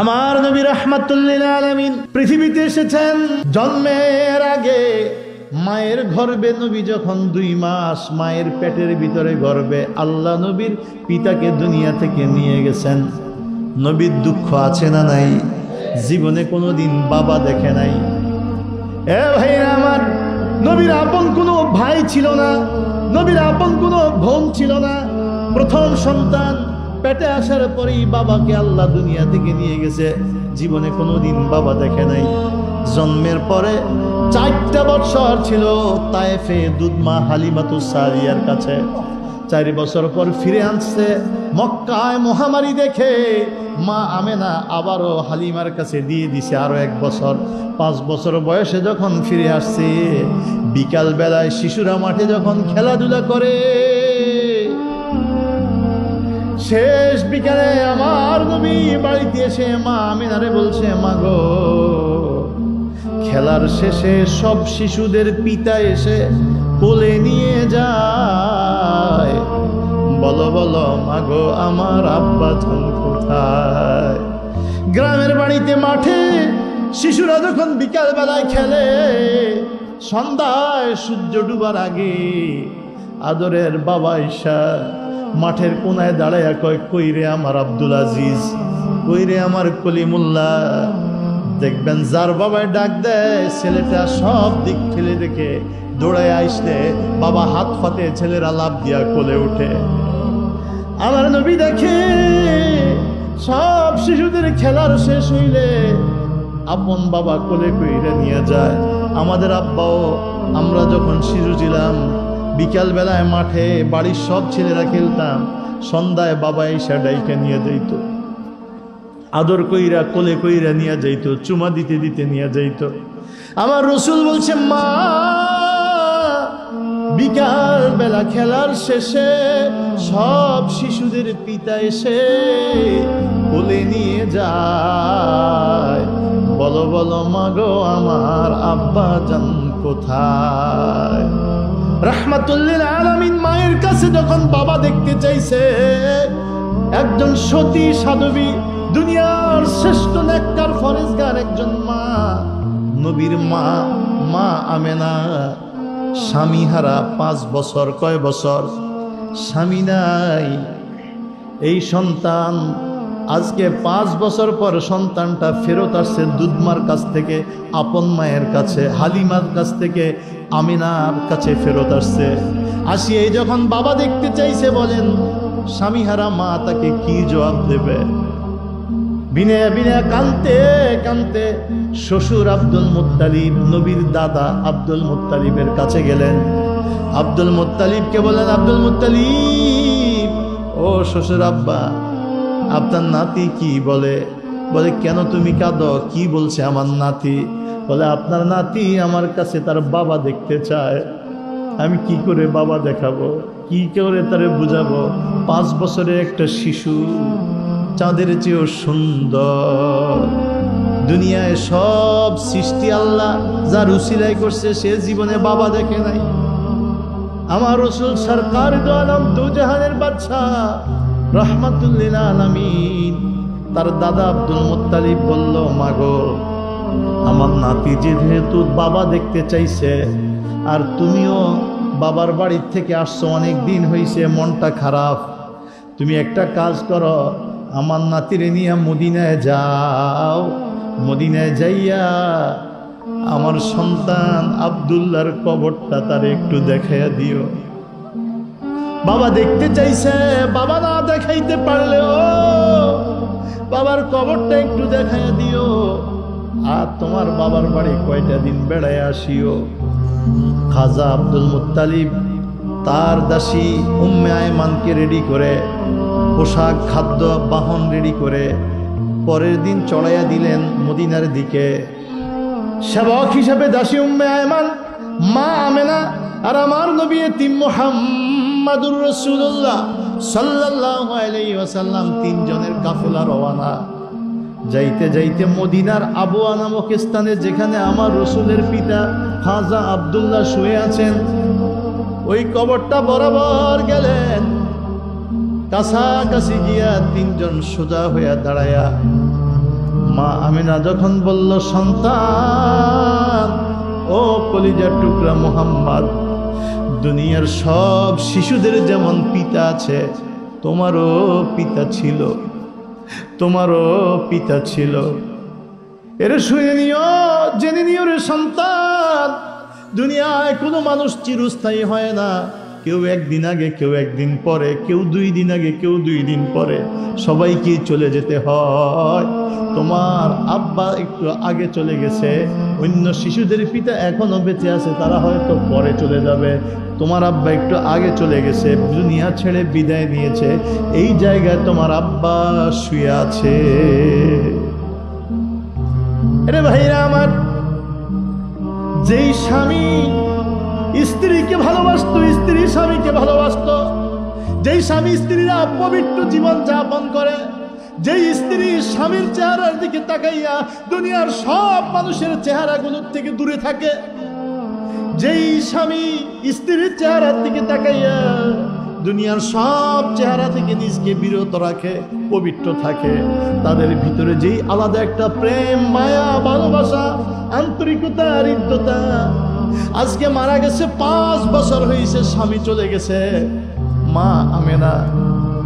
আমার নবী রাহমাতুল লিল আলামিন পৃথিবীতে এসেছেন। জন্মের আগে মায়ের গর্ভে নবী যখন 2 মাস মায়ের পেটের ভিতরে গর্ভে আল্লাহ নবীর পিতাকে দুনিয়া থেকে নিয়ে গেছেন। নবীর দুঃখ আছে না নাই? জীবনে কোনোদিন বাবা দেখে নাই। এ ভাইরা আমার, নবীর আপন কোনো ভাই ছিল না, নবীর আপন কোনো বোন ছিল না। প্রথম সন্তান পেটে আসার পরেই বাবাকে আল্লাহ দুনিয়া থেকে নিয়ে গেছে। জীবনে কোনোদিন বাবা দেখে নাই। জন্মের পরে 4টা বছর ছিল তায়েফে দুধমা হালিমাতুস সাদিয়ার কাছে। 4 বছর পর ফিরে আসছে। মক্কায় মহামারী দেখে মা আমেনা আবারও হালিমার কাছে দিয়ে দিছে আরো 1 বছর। 5 বছর বয়সে যখন ফিরে আসছে, বিকাল বেলায় শিশুরা মাঠে যখন খেলাধুলা করে, শেষ বিকালে আমার নবী বাড়িতে এসে মা আমেনারে বলছে, মা গো, খেলার শেষে সব শিশুদের পিতা এসে কোলে নিয়ে যায়, বলো বলো মা গো, আমার আব্বা জান কোথায়? গ্রামের বাড়িতে মাঠে শিশুরা যখন বিকাল বেলায় খেলে, সন্ধ্যায় সূর্য ডুবার আগে আদরের বাবা ঈশা মাঠের কোনায় দাঁড়ায় কয়, কইরে আমার আব্দুল আজিজ, কইরে আমার কলিমুল্লাহ। দেখবেন যার বাবায় ডাক দেয়, ছেলেটা সব দিক ঠেলে রেখে দৌড়ায় আসলে বাবা হাত ফাতে ছেলেরা লাফ দিয়া কোলে উঠে। আমার নবী দেখে সব শিশুদের খেলার শেষ হইলে আপন বাবা কোলে কইরে নিয়ে যায়। আমাদের আব্বাও, আমরা যখন শিশু ছিলাম, বিকাল বেলায় মাঠে বাড়ির সব ছেলেরা খেলতাম, সন্ধ্যায় বাবা ঈশা ডাইকে নিয়ে যাইত, আদর কইরা কোলে কইরা নিয়ে যাইত, চুমা দিতে দিতে নিয়ে যাইত। আমার রসুল বলছে, মা বিকাল বেলা খেলার শেষে সব শিশুদের পিতা এসে কোলে নিয়ে যায়, বলো বলো মা গো, আমার আব্বা জান কোথায়? রাহমাতুল লিল আলামিন মায়ের কাছে যখন বাবা দেখতে চাইছে, একজন সতী সাধবী, দুনিয়ার শ্রেষ্ঠ নেককার ফরেজগার একজন মা, নবীর মা, মা আমেনা স্বামী হারা 5 বছর, কয় বছর স্বামী নাই। এই সন্তান আজকে 5 বছর পর সন্তানটা ফেরত আসছে দুধমার কাছ থেকে, আপন মায়ের কাছে, হালিমার কাছ থেকে আমিনার কাছে ফেরত আসছে। আসিয়ে যখন বাবা দেখতে চাইছে, বলেন স্বামীহারা মা তাকে কি জবাব দেবে? বিনে বিনে কানতে কানতে শ্বশুর আব্দুল মুত্তালিব, নবীর দাদা আব্দুল মুত্তালিবের কাছে গেলেন। আব্দুল মুত্তালিবকে বলেন, আব্দুল মুত্তালিব, ও শ্বশুর আব্বা, আপনার নাতি কি বলে? বলে, কেন তুমি কাঁদো? কি বলছে আমার নাতি? বলে, আপনার নাতি আমার কাছে তার বাবা দেখতে চায়। আমি কি করে বাবা দেখাবো? কি করে তারে বুঝাবো? 5 বছরের একটা শিশু, চাঁদের চেয়েও সুন্দর। দুনিয়ায় সব সৃষ্টি আল্লাহ যার উসিলাই করছে, সে জীবনে বাবা দেখে নাই। আমার রাসূল সরকার দো আলম দু জাহানের বাদশা রাহমাতুল লিল আলামিন তার দাদা আব্দুল মুত্তালিব বলল, মাগো, আমার নাতি যেহেতু বাবা দেখতে চাইছে, আর তুমিও বাবার বাড়ির থেকে আসছো, অনেক দিন হয়েছে, মনটা খারাপ, তুমি একটা কাজ করো, আমার নাতিরে নিয়ে মদিনায় যাও, মদিনায় যাইয়া আমার সন্তান আব্দুল্লাহর কবরটা তারে একটু দেখাইয়া দিও। বাবা দেখতে চাইছে, বাবা না দেখাইতে পারলেও বাবার কবরটা একটু দেখাইয়া দিও, আর তোমার বাবার বাড়ি কয়টা দিন বেড়ায় আসিও। খাজা আব্দুল মুত্তালিব তার দাসী উম্মে আয়মানকে রেডি করে, পোশাক, খাদ্য, বাহন রেডি করে পরের দিন চড়াইয়া দিলেন মদিনার দিকে। সেবক হিসাবে দাসী উম্মে আয়মান, মা আমেনা, আর আমার নবী এতিম মুহাম্মাদুর রাসূলুল্লাহ সাল্লাল্লাহু আলাইহি ওয়াসাল্লাম 3 জনের কাফেলা রওনা। যাইতে যাইতে মদিনার আবওয়া নামক স্থানে, যেখানে আমার রসুলের পিতা খাজা আব্দুল্লাহ শুয়ে আছেন, ওই কবরটা বরাবর গেলেন। কাছাকাছি গিয়া 3 জন সোজা হইয়া দাঁড়ায়া মা আমিনা যখন বলল, সন্তান ও কলিজার টুকরা মুহাম্মদ, দুনিয়ার সব শিশুদের যেমন পিতা আছে, তোমারও পিতা ছিল, তোমারও পিতা ছিল। এরে শুনে নিও, জেনে নিও রে সন্তান, দুনিয়ায় কোনো মানুষ চিরস্থায়ী হয় না। কেউ একদিন আগে, কেউ একদিন পরে, কেউ 2 দিন আগে, কেউ 2 দিন পরে, সবাইকে চলে যেতে হয়। তোমার আব্বা একটু আগে চলে গেছে, অন্য শিশুদের পিতা এখনো বেঁচে আছে, তারা হয়তো পরে চলে যাবে। তোমার আব্বা একটু আগে চলে গেছে, দুনিয়া ছেড়ে বিদায় নিয়েছে, এই জায়গায় তোমার আব্বা শুয়ে আছে। আরে ভাইরা আমার, যেই স্বামী স্ত্রীকে ভালোবাসতো, স্ত্রী স্বামীকে ভালোবাসতো, যেই স্বামী স্ত্রীরা পবিত্র জীবন যাপন করে, যেই স্ত্রী স্বামীর চেহারার দিকে তাকাইয়া দুনিয়ার সব মানুষের চেহারাগুলোর থেকে দূরে থাকে, যেই স্বামী স্ত্রীর চেহারার দিকে তাকাইয়া দুনিয়ার সব চেহারা থেকে নিজকে বিরত রাখে, পবিত্র থাকে, তাদের ভিতরে যেই আলাদা একটা প্রেম, মায়া, ভালোবাসা, আন্তরিকতা, হৃদ্যতা। আজকে মারা গেছে, 5 বছর হয়েছে, স্বামী চলে গেছে। মা আমেনা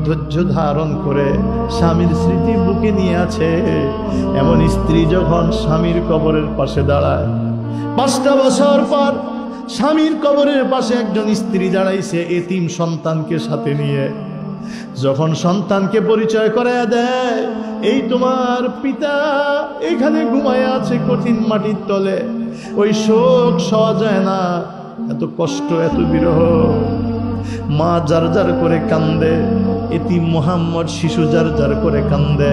ধৈর্য ধারণ করে স্বামীর স্মৃতি বুকে নিয়ে আছে। এমন স্ত্রী যখন স্বামীর কবরের পাশে দাঁড়ায়, 5টা বছর পর স্বামীর কবরের পাশে একজন স্ত্রী দাঁড়াইছে এতিম সন্তানকে সাথে নিয়ে। যখন সন্তানকে পরিচয় করায় দেয়, এই তোমার পিতা এখানে ঘুমায় আছে কঠিন মাটির তলে, ওই শোক সওয়া যায় না, এত কষ্ট, এত বিরহ। মা জার জার করে কান্দে, এতিম মুহাম্মদ শিশু জার জার করে কান্দে।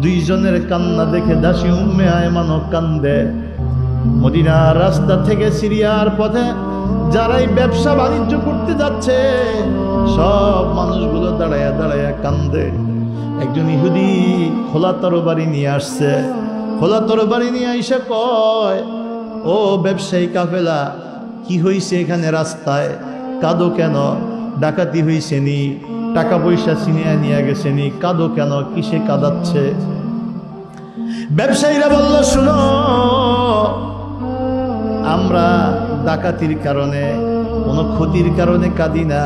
2 জনের কান্না দেখে দাসী উম্মে আয়মানও কান্দে। মদিনার রাস্তা থেকে সিরিয়ার পথে যারাই ব্যবসা বাণিজ্য করতে যাচ্ছে, সব মানুষগুলো দাঁড়ায়া দাঁড়ায়া কান্দে। একজন ইহুদি খোলা তরবারি নিয়ে আসছে, খোলা তরবারি নিয়ে আইসা কয়, ও ব্যবসায়ী কাফেলা, কি হইছে এখানে রাস্তায়? কাঁদো কেন? ডাকাতি হইছে নি? টাকা পয়সা ছিনিয়ে নিয়ে গেছে নি? কাঁদো কেন? কিসে কাঁদাচ্ছে? ব্যবসায়ীরা বলল, শুনো, আমরা ডাকাতির কারণে, কোনো ক্ষতির কারণে কাঁদি না,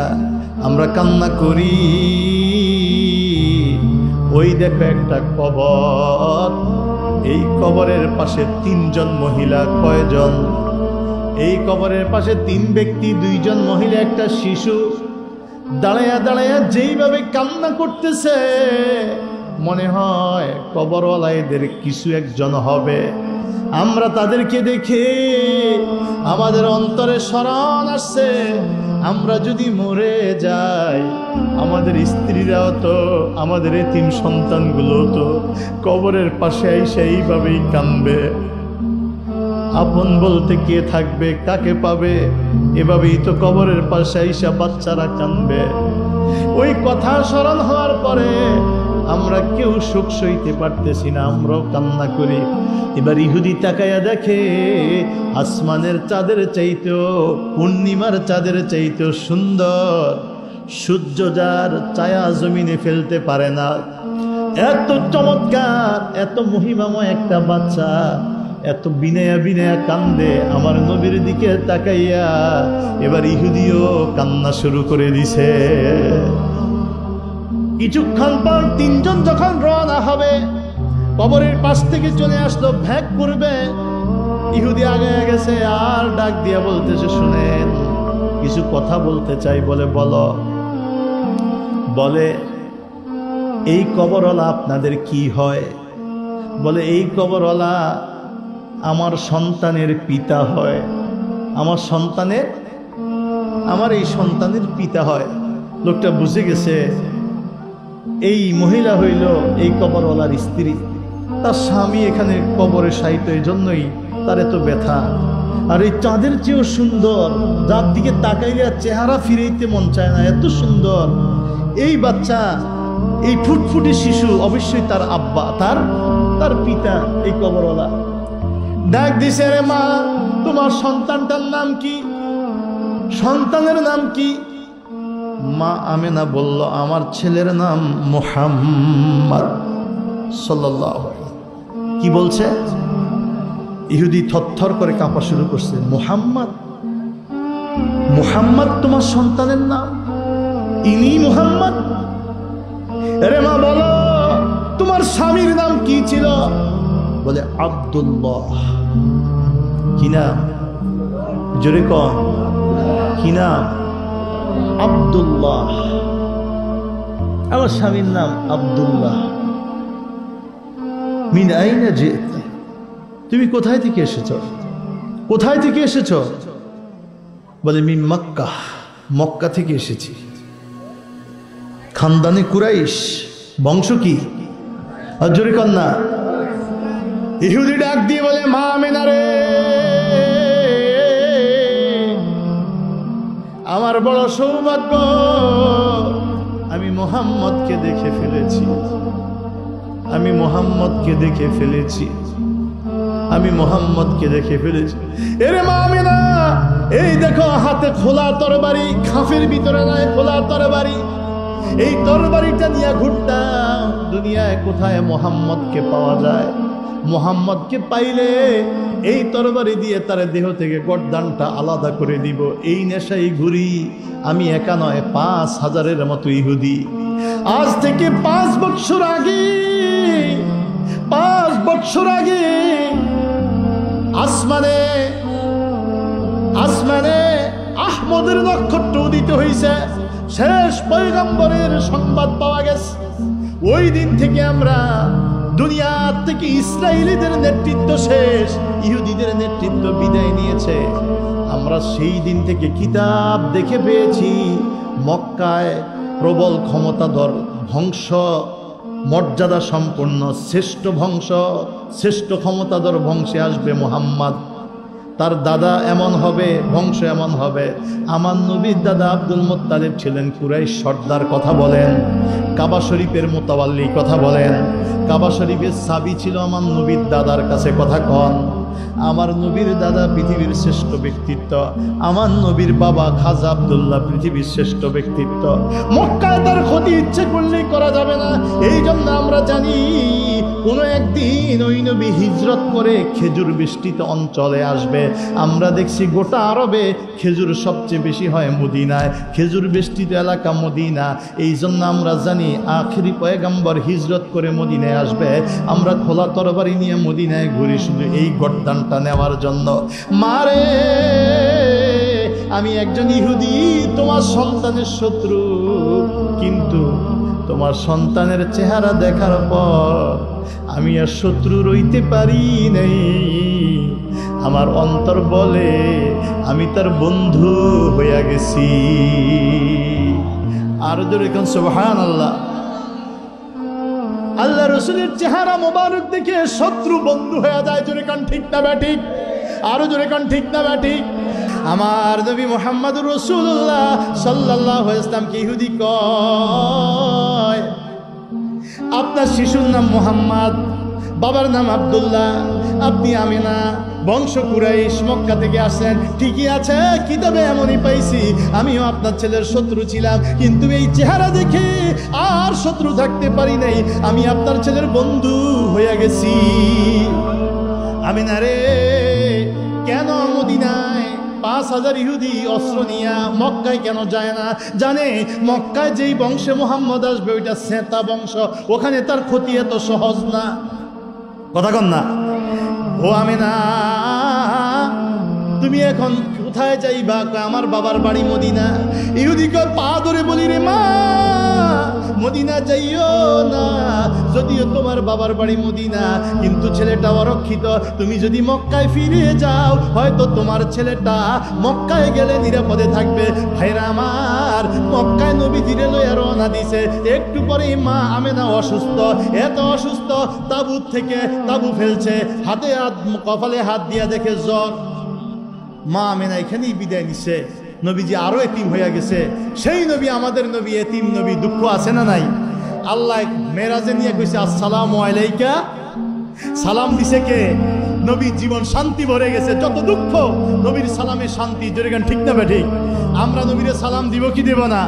আমরা কান্না করি, ওই দেখো একটা কবর, এই কবরের পাশে 3 জন মহিলা। কয়জন? এই কবরের পাশে 3 ব্যক্তি, 2 জন মহিলা, একটা শিশু দাঁড়ায়া দাঁড়ায়া যেইভাবে কান্না করতেছে, মনে হয় কবরওয়ালা এদের কিছু একজন হবে। আমরা তাদেরকে দেখে আমাদের অন্তরে স্মরণ আসছে, আমরা যদি মরে যাই, আমাদের স্ত্রীরাও তো, আমাদের এতিম সন্তানগুলো তো কবরের পাশে এসে এইভাবেই কাঁদবে। আপন বলতে কে থাকবে, কাকে পাবে? এভাবেই তো কবরের পাশে এসে বাচ্চারা কাঁদবে। ওই কথা স্মরণ হওয়ার পরে আমরা কেউ সুখ সইতে পারতেছি না, আমরাও কান্না করি। এবার ইহুদি তাকায়া দেখে আসমানের চাঁদের চাইতেও, পূর্ণিমার চাঁদের চাইতেও সুন্দর সূর্য, যার ছায়া জমিনে ফেলতে পারে না, এত চমৎকার, এত মহিমাময় একটা বাচ্চা এত বিনয়া বিনয়া কান্দে আমার নবীর দিকে তাকাইয়া। এবার ইহুদিও কান্না শুরু করে দিছে। কিছুক্ষণ পর 3 জন যখন রওনা হবে, কবরের পাশ থেকে চলে আসলো, ভ্যাক করবে, ইহুদি আগে গেছে, আর ডাক দিয়া বলতেছে, শুনেন, কিছু কথা বলতে চাই। বলে, বলো। বলে, এই কবরওয়ালা আপনাদের কি হয়? বলে, এই কবরওয়ালা আমার সন্তানের পিতা হয়, আমার এই সন্তানের পিতা হয়। লোকটা বুঝে গেছে এই মহিলা হইল এই কবরওয়ালার স্ত্রী, তার স্বামী এখানে কবরে শায়িত, এই জন্যই তার এত ব্যথা। আর এই চাঁদের চেয়েও সুন্দর, যার দিকে তাকাইলে চেহারা ফিরাইতে মন চায় না, এত সুন্দর এই বাচ্চা, এই ফুটফুটে শিশু, অবশ্যই তার আব্বা, তার পিতা এই কবরওয়ালা। ডাক দিছে, রে মা, তোমার সন্তানটার নাম কি? সন্তানের নাম কি? মা আমেনা বলল, আমার ছেলের নাম মুহাম্মদ সাল্লাল্লাহু আলাইহি ওয়াসাল্লাম। কি বলছে? ইহুদি থরথর করে কাঁপা শুরু করছে। মুহাম্মদ, মুহাম্মদ তোমার সন্তানের নাম? ইনি মুহাম্মদ? আরে মা বলো তোমার স্বামীর নাম কি ছিল? বলে আব্দুল্লাহ। কি নাম? জোরে কন, কি নাম? আব্দুল্লাহ। আমার স্বামীর নাম আব্দুল্লাহ। মিন আইনা জিত, তুমি কোথায় থেকে এসেছো? কোথায় থেকে এসেছো? বলে মিন মক্কা, মক্কা থেকে এসেছি। খানদানে কুরাইশ, বংশ কি? আর জোরে কন্যা। ইহুদি ডাক দিয়ে বলে মা আমেনা রে, আমার বড় সৌভাগ্য, আমি মুহাম্মদকে দেখে ফেলেছি, আমি মুহাম্মদকে দেখে ফেলেছি, আমি মুহাম্মদকে দেখে ফেলেছি। এরে মা আমেনা, এই দেখো হাতে খোলা তরবারি, খাফের ভিতরে নাই, খোলা তরবারি। এই তরবারিটা নিয়ে ঘুরতাম দুনিয়ায়, কোথায় মুহাম্মদকে পাওয়া যায়। মুহাম্মদকে পাইলে এই তরবারি দিয়ে তার দেহ থেকে গর্দানটা আলাদা করে দিব। এই নেশাই ঘুরি আমি, একা নয় 5000-এর মতো ইহুদি। আজ থেকে 5 বছর আগে, 5 বছর আগে আসমানে আসমানে আহমদের নক্ষত্র উদিত হয়েছে, শেষ পয়গম্বরের সংবাদ পাওয়া গেছে। ওই দিন থেকে আমরা দুনিয়া থেকে ইসরায়েলিদের নেতৃত্ব শেষ, ইহুদিদের নেতৃত্ব বিদায় নিয়েছে। আমরা সেই দিন থেকে কিতাব দেখে পেয়েছি মক্কায় প্রবল ক্ষমতাধর বংশ, মর্যাদা সম্পন্ন শ্রেষ্ঠ বংশ, শ্রেষ্ঠ ক্ষমতাধর বংশে আসবে মুহাম্মদ। তার দাদা এমন হবে, বংশ এমন হবে। আমার নবীর দাদা আব্দুল মুত্তালিব ছিলেন কুরাইশ সর্দার, কথা বলেন। কাবা শরীফের মোতাওয়াল্লি, কথা বলেন। কাবা শরীফের চাবি ছিল আমার নবীর দাদার কাছে, কথা কন। আমার নবীর দাদা পৃথিবীর শ্রেষ্ঠ ব্যক্তিত্ব, আমার নবীর বাবা খাজা আব্দুল্লাহ পৃথিবীর শ্রেষ্ঠ ব্যক্তিত্ব। মক্কায় তার ক্ষতি ইচ্ছে করলেই করা যাবে না। এই জন্য আমরা জানি কোনো একদিন ওই নবী হিজরত করে খেজুর বেষ্টিত অঞ্চলে আসবে। আমরা দেখছি গোটা আরবে খেজুর সবচেয়ে বেশি হয় মদিনায়, খেজুর বেষ্টিত এলাকা মদিনা। এই জন্য আমরা জানি আখিরি পয়গম্বর হিজরত করে মদিনায় আসবে। আমরা খোলা তরবারি নিয়ে মদিনায় ঘুরি শুধু এই গর্দানটা নেওয়ার জন্য। মারে, আমি একজন ইহুদি, তোমার সন্তানের শত্রু, কিন্তু তোমার সন্তানের চেহারা দেখার পর আমি আর শত্রু রইতে পারি নাই। আমার অন্তর বলে আমি তার বন্ধু হইয়া গেছি। আর জোরে কোন সুবহানাল্লাহ। আল্লাহ রসুলের চেহারা মোবারক দেখে শত্রু বন্ধু হয়ে যায়। জোরে কান ঠিক না ব্যাঠিক? আরো জোরে কান ঠিক না ব্যাঠিক? আমার নবী মুহাম্মদুর রাসূলুল্লাহ সাল্লাল্লাহু আলাইহি ওয়াসাল্লামকে ইহুদি কয়, আপনার শিশুর নাম মুহাম্মদ, বাবার নাম আব্দুল্লাহ, আপনি আমিনা, বংশ কুরাইশ, মক্কা থেকে আসেন। ঠিকই আছে, কিতাবে এমনই পাইছি, আমিও আপনার ছেলের শত্রু ছিলাম, কিন্তু এই চেহারা দেখে আর শত্রু থাকতে পারি নাই, আমি আপনার ছেলের বন্ধু হয়ে গেছি। আমিনা রে, কেন মদিনায় 5000 ইহুদি অস্ত্র নিয়া মক্কায় কেন যায় না? জানে মক্কায় যেই বংশে মুহাম্মদ আসবে ওইটা সেতা বংশ, ওখানে তার ক্ষতি এত সহজ না, কথা কন না। ও আমিনা, তুমি এখন কোথায় যাইবা? আমার বাবার বাড়ি মদিনা। ইহুদি কয়, পা ধরে বলি রে মা, মদিনা যাইও না, যদিও তোমার বাবার বাড়ি মদিনা, কিন্তু ছেলেটা অরক্ষিত। তুমি যদি মক্কায় ফিরে যাও, হয়তো তোমার ছেলেটা মক্কায় গেলে নিরাপদে থাকবে। ভাইরা আমার, মক্কায় নবীজিরে লইয়া রওনা দিছে। একটু পরেই মা আমেনা অসুস্থ, এত অসুস্থ তাবুত থেকে তাবু ফেলছে, হাতে হাত, কপালে হাত দিয়া দেখে জ্বর। মা আমেনা এখানেই বিদায় নিছে। নবীজি আরো এতিম হইয়া গেছে। সেই নবী আমাদের নবী, এতিম নবী, দুঃখ আছে না নাই? আল্লাহ মেরাজে নিয়ে কইছে আসসালামু আলাইকা, সালাম দিছে কে? নবী। জীবন শান্তি ভরে গেছে, যত দুঃখ নবীর সালামে শান্তি। জোরে গান ঠিক না ঠিক? আমরা নবীরে সালাম দিব কি দেব না?